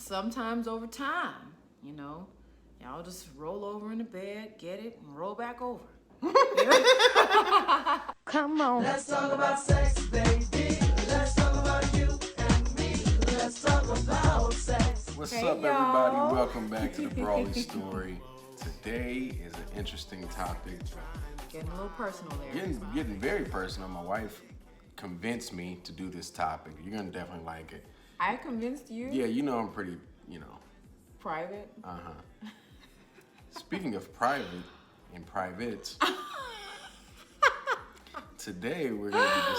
sometimes over time, you know, y'all just roll over in the bed, get it, and roll back over. Come on. Let's talk about sex, baby. Let's talk about you and me. Let's talk about sex. What's Hey, up, y'all. everybody? Welcome back to the Brawley story. Today is an interesting topic. Getting a little personal there. Getting very personal. My wife convinced me to do this topic. You're gonna definitely like it. I convinced you? Yeah, you know I'm pretty, Private? Uh-huh. Speaking of private and privates, today we're gonna be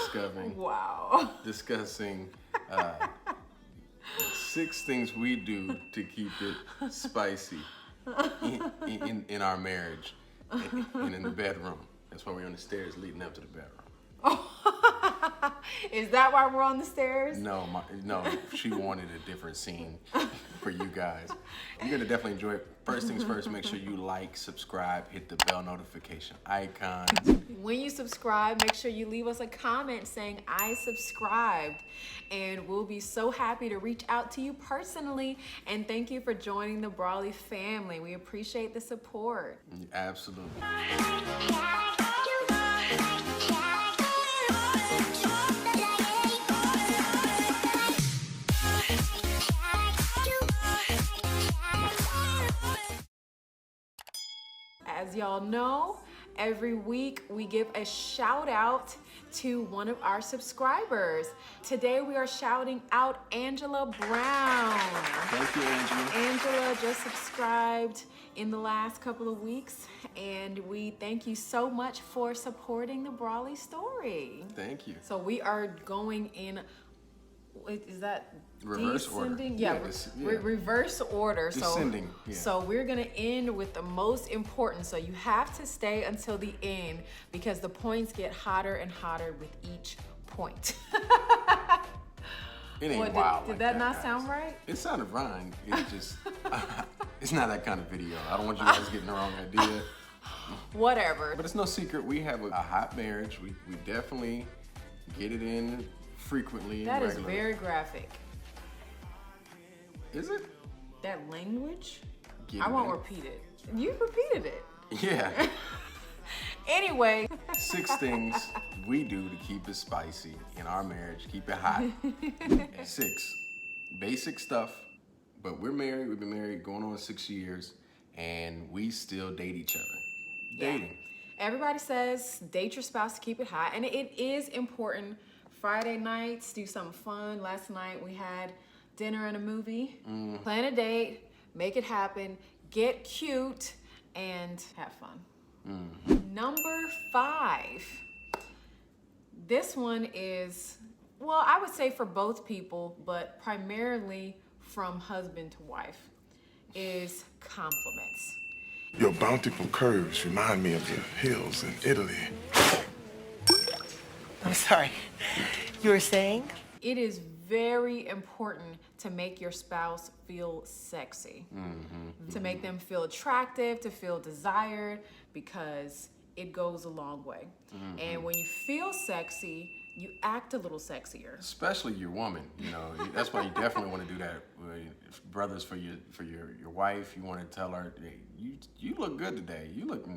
discussing 6 things we do to keep it spicy in our marriage and in the bedroom. That's why we're on the stairs leading up to the bedroom. Is that why we're on the stairs? No, she wanted a different scene for you guys. You're gonna definitely enjoy it. First things first, make sure you like, subscribe, hit the bell notification icon. When you subscribe, make sure you leave us a comment saying I subscribed, and we'll be so happy to reach out to you personally. And thank you for joining the Brawley family. We appreciate the support. Absolutely. As y'all know, every week we give a shout out to one of our subscribers. Today we are shouting out Angela Brown. Thank you, Angela. Angela just subscribed in the last couple of weeks, and we thank you so much for supporting the Brawley story. Thank you. So we are going in, is that Reverse descending? order. Yeah, reverse order. Descending, So, yeah. so we're gonna end with the most important. So you have to stay until the end because the points get hotter and hotter with each point. It ain't What, wild. did like that not guys. sound right? It sounded fine. It's just, it's not that kind of video. I don't want you guys getting the wrong idea. Whatever. But it's no secret, we have a hot marriage. We definitely get it in frequently and That is regularly. very graphic. Is it? That language? Get I it won't in. repeat it. You repeated it. Yeah. Anyway. 6 things we do to keep it spicy in our marriage, keep it hot. 6 basic stuff, but we're married. We've been married going on 6 years, and we still date each other. Dating. Everybody says date your spouse to keep it hot, and it is important. Friday nights, do something fun. Last night we had dinner and a movie. Plan a date, make it happen, get cute, and have fun. Number 5. This one is, well, I would say for both people, but primarily from husband to wife, is compliments. Your bountiful curves remind me of your hills in Italy. I'm sorry. You were saying? It is very important to make your spouse feel sexy, to make them feel attractive, to feel desired, because it goes a long way. And when you feel sexy, you act a little sexier. Especially your woman, that's why you definitely want to do that. Brothers, for your wife, you want to tell her, hey, you look good today. Look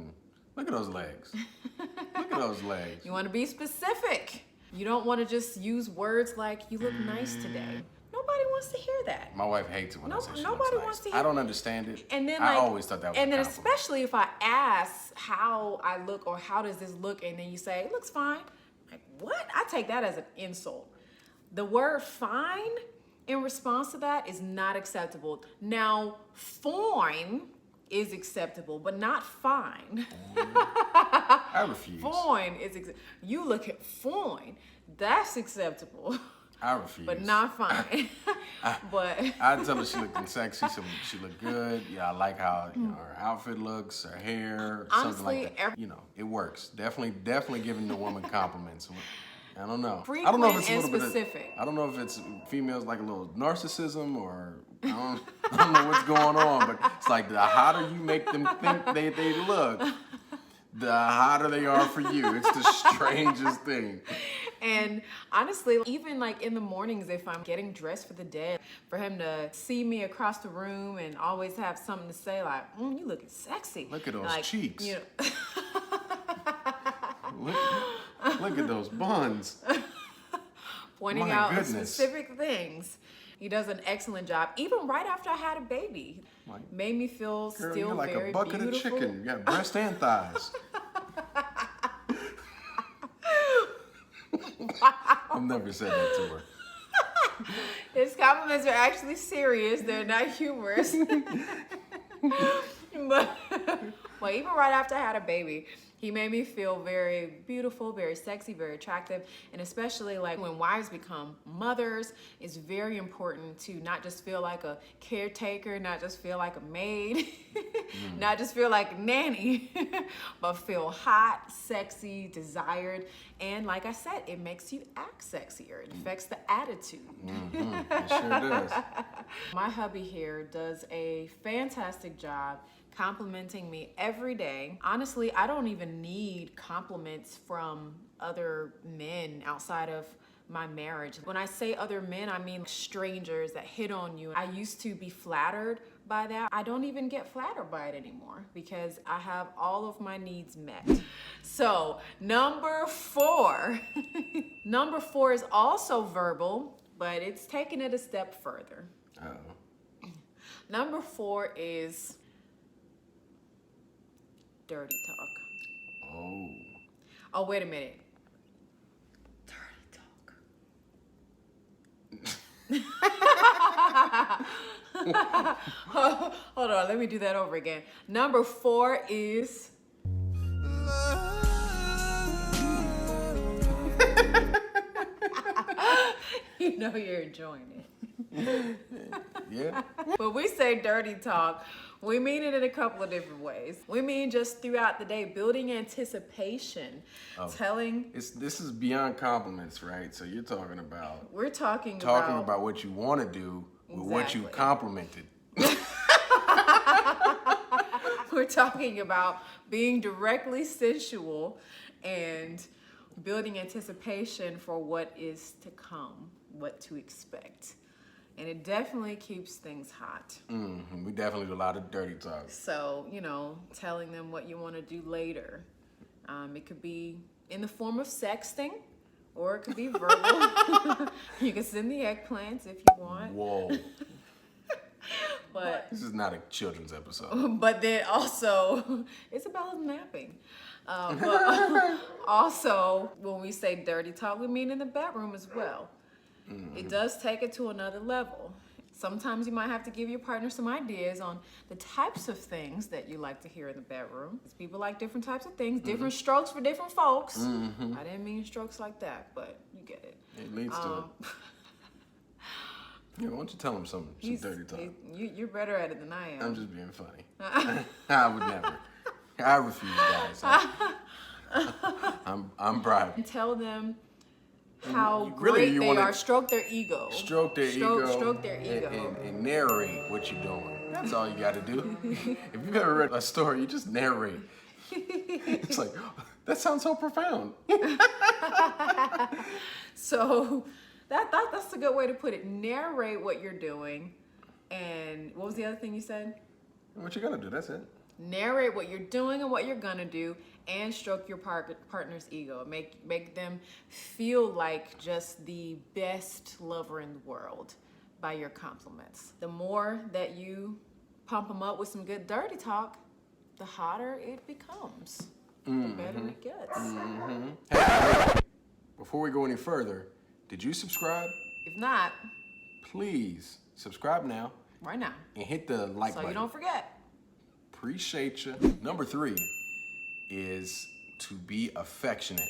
at those legs. Look at those legs. You want to be specific. You don't want to just use words like, you look nice today. Nobody wants to hear that. My wife hates it when I say she Nobody looks nice. wants to hear I don't understand it. And then I always thought that was and a then compliment. especially if I ask how I look or how does this look, and then you say, it looks fine. Like, what? I take that as an insult. The word fine in response to that is not acceptable. Now, fine is acceptable, but not fine. I refuse. Fine is you look at fine. That's acceptable. I refuse. But not fine. But I tell her she looking sexy, so she look good. Yeah, I like how her outfit looks, her hair, something like that. Honestly, It works. Definitely giving the woman compliments. I don't know. Frequent I don't know if it's a and little specific. I don't know if it's females like a little narcissism or I don't know what's going on, but it's like the hotter you make them think they look, the hotter they are for you. It's the strangest thing. And honestly, even like in the mornings, if I'm getting dressed for the day, for him to see me across the room and always have something to say like, you looking sexy. Look at those like, cheeks. You know, look at those buns. pointing My out goodness. specific things. He does an excellent job. Even right after I had a baby, made me feel Girl, still you're like very a bucket beautiful. of chicken. You got breast and thighs. I've never said that to her. His compliments are actually serious. They're not humorous. but even right after I had a baby, he made me feel very beautiful, very sexy, very attractive. And especially like when wives become mothers, it's very important to not just feel like a caretaker, not just feel like a maid, not just feel like a nanny, but feel hot, sexy, desired. And like I said, it makes you act sexier. It affects the attitude. It sure does. My hubby here does a fantastic job complimenting me every day. Honestly, I don't even need compliments from other men outside of my marriage. When I say other men, I mean strangers that hit on you. I used to be flattered by that. I don't even get flattered by it anymore because I have all of my needs met. So, number 4. Number 4 is also verbal, but it's taking it a step further. Uh-oh. Number 4 is dirty talk. Oh, wait a minute. Dirty talk. Hold on, let me do that over again. Number 4 is you know you're enjoying it. Yeah. When we say dirty talk, we mean it in a couple of different ways. We mean just throughout the day, building anticipation, telling. This is beyond compliments, right? So you're talking about We're talking about what you want to do with what you Exactly. complimented. We're talking about being directly sensual and building anticipation for what is to come, what to expect. And it definitely keeps things hot. We definitely do a lot of dirty talk. So, telling them what you want to do later. It could be in the form of sexting, or it could be verbal. You can send the eggplants if you want. Whoa. But This is not a children's episode. But then also, Isabella's napping. But also, when we say dirty talk, we mean in the bedroom as well. It does take it to another level. Sometimes you might have to give your partner some ideas on the types of things that you like to hear in the bedroom. People like different types of things, different strokes for different folks. I didn't mean strokes like that, but you get it. It leads to it. Yeah, why don't you tell him some dirty talk? You're better at it than I am. I'm just being funny. I would never. I refuse, guys. I'm private. Tell them how Really, great you they wanna are. Stroke their ego. Stroke their ego. Stroke their ego. And narrate what you're doing. That's all you got to do. If you've ever read a story, you just narrate. It's like, that sounds so profound. So that's a good way to put it. Narrate what you're doing. And what was the other thing you said? What you gonna do? That's it. Narrate what you're doing and what you're gonna do, and stroke your partner's ego. Make them feel like just the best lover in the world by your compliments. The more that you pump them up with some good dirty talk, the hotter it becomes. The better it gets. Hey, before we go any further, did you subscribe? If not, Please subscribe now right now, and hit the like so button. you don't forget. Appreciate you. Number 3 is to be affectionate.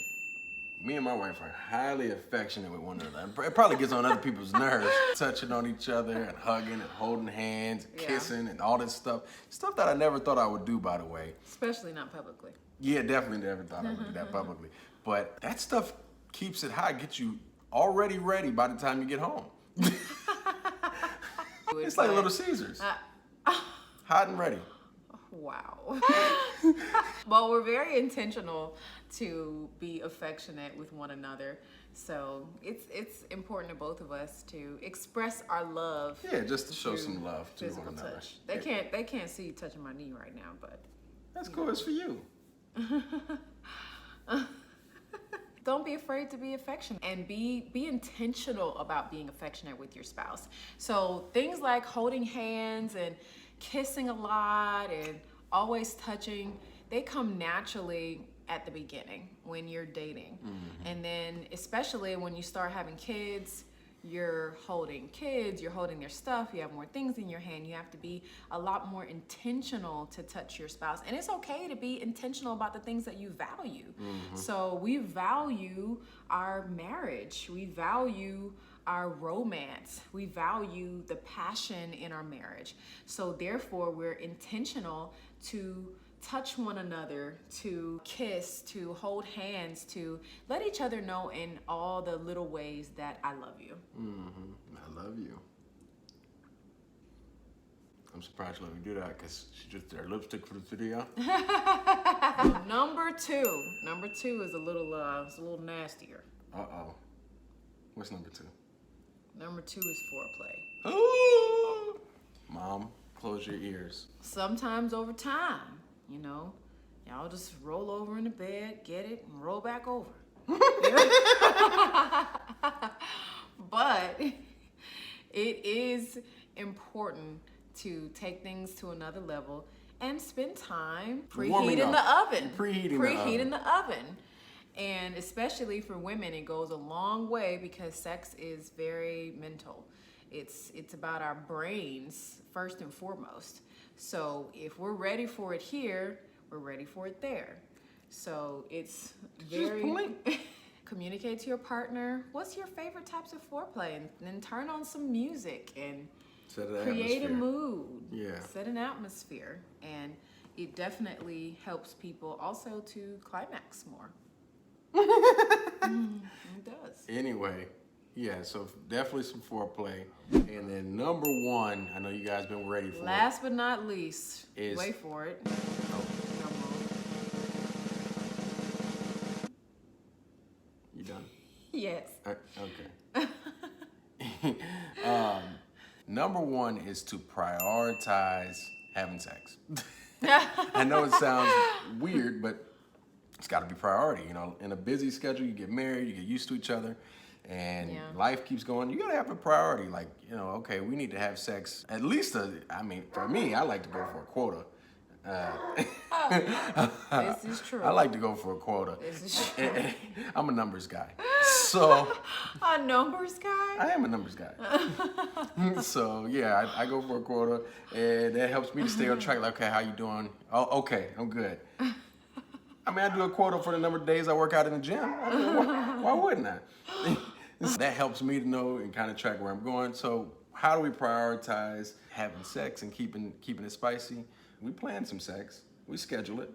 Me and my wife are highly affectionate with one another. It probably gets on other people's nerves, touching on each other and hugging and holding hands, Yeah. kissing and all this stuff. Stuff that I never thought I would do, by the way. Especially not publicly. Yeah, definitely never thought I would do that publicly. But that stuff keeps it hot, gets you already ready by the time you get home. It's like Little Caesars. Hot and ready. Wow. Well, we're very intentional to be affectionate with one another. So it's important to both of us to express our love. Yeah, just to show through some love to physical one another. touch. They can't see you touching my knee right now, but That's cool. It's for you. don't be afraid to be affectionate and be intentional about being affectionate with your spouse. So things like holding hands and kissing a lot and always touching, they come naturally at the beginning when you're dating. And then especially when you start having kids, you're holding kids, you're holding their stuff, you have more things in your hand, you have to be a lot more intentional to touch your spouse. And it's okay to be intentional about the things that you value. So we value our marriage, we value our romance, we value the passion in our marriage. So therefore we're intentional to touch one another, to kiss, to hold hands, to let each other know in all the little ways that I love you. I love you. I'm surprised she let me do that because she just did her lipstick for the video. Number two is a little nastier. Uh-oh. What's number 2? Number 2 is foreplay. Ooh. Mom, close your ears. Sometimes over time, you know, y'all just roll over in the bed, get it, and roll back over. But it is important to take things to another level and spend time preheating the oven. Preheating the oven. And especially for women, it goes a long way because sex is very mental. It's about our brains first and foremost. So if we're ready for it here, we're ready for it there. So it's very... Communicate to your partner. What's your favorite types of foreplay? And then turn on some music and create a mood. Yeah. Set an atmosphere. And it definitely helps people also to climax more. It does. Anyway, yeah, so definitely some foreplay. And then number 1, I know you guys been ready for Last but not least, is... wait for it. Oh. You done? Yes. Okay. Number 1 is to prioritize having sex. I know it sounds weird, but it's got to be priority. You know, in a busy schedule, you get married, you get used to each other, and life keeps going. You got to have a priority. Like, you know, okay, we need to have sex at least. For me, I like to go for a quota. This is true. I like to go for a quota. This is true. I'm a numbers guy. So A numbers guy? I am a numbers guy. So yeah, I go for a quota, and that helps me to stay on track. Like, okay, how you doing? Oh, okay, I'm good. I mean, I do a quota for the number of days I work out in the gym. I mean, why wouldn't I? That helps me to know and kind of track where I'm going. So how do we prioritize having sex and keeping it spicy? We plan some sex. We schedule it.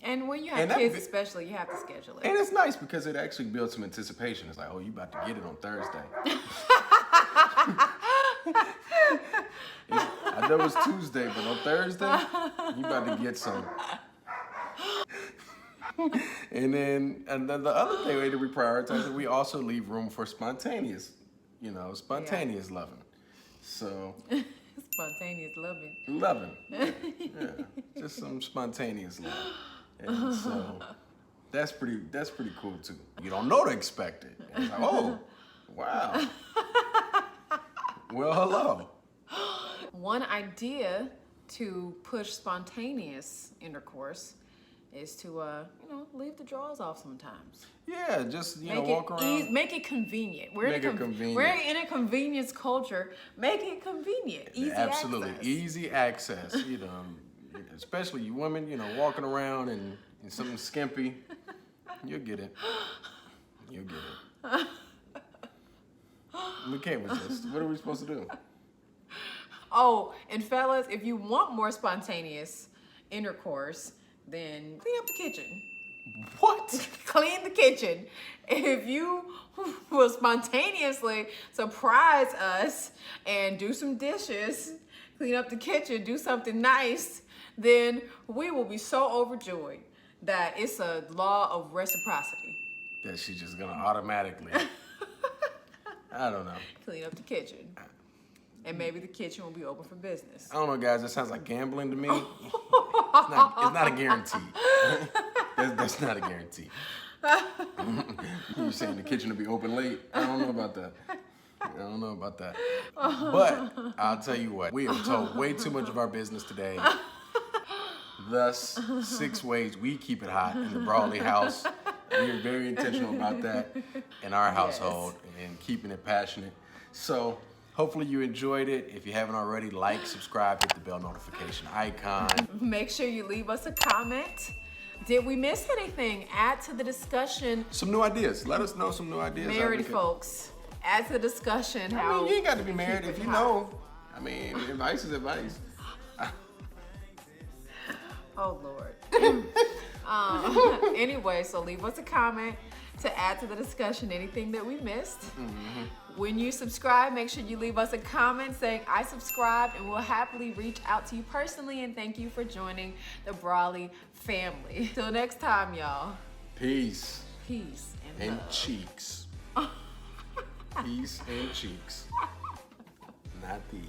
And when you have kids especially, you have to schedule it. And it's nice because it actually builds some anticipation. It's like, oh, you about to get it on Thursday. I know it's Tuesday, but on Thursday, you about to get some. And then the other thing that we prioritize is we also leave room for spontaneous loving. So Spontaneous loving. loving. Yeah. Just some spontaneous love. And so that's pretty cool too. You don't know to expect it. It's like, oh, wow. Well, hello. One idea to push spontaneous intercourse is to leave the drawers off sometimes. Yeah, just walk around. Make it convenient. We're in a convenience culture. Make it convenient. Easy Absolutely. access. Easy access. Especially you women, walking around and something skimpy. You'll get it. We can't resist. What are we supposed to do? Oh, and fellas, if you want more spontaneous intercourse, then clean up the kitchen. What? Clean the kitchen. If you will spontaneously surprise us and do some dishes clean up the kitchen, do something nice, then we will be so overjoyed that it's a law of reciprocity. That she's just gonna automatically. I don't know. Clean up the kitchen. And maybe the kitchen will be open for business. I don't know, guys. That sounds like gambling to me. It's not a guarantee. That's not a guarantee. You're saying the kitchen will be open late? I don't know about that. But I'll tell you what. We have told way too much of our business today. Thus, 6 ways we keep it hot in the Brawley house. We are very intentional about that in our household and keeping it passionate. So hopefully you enjoyed it. If you haven't already, like, subscribe, hit the bell notification icon. Make sure you leave us a comment. Did we miss anything? Add to the discussion. Some new ideas. Let us know some new ideas. Married folks, add to the discussion how. I mean, you ain't got to be married if you know. I mean, advice is advice. Oh, Lord. Anyway, so leave us a comment to add to the discussion anything that we missed. When you subscribe, make sure you leave us a comment saying I subscribed, and we'll happily reach out to you personally and thank you for joining the Brawley family. Till next time, y'all. Peace. Peace And love. cheeks. Peace and cheeks. Not these.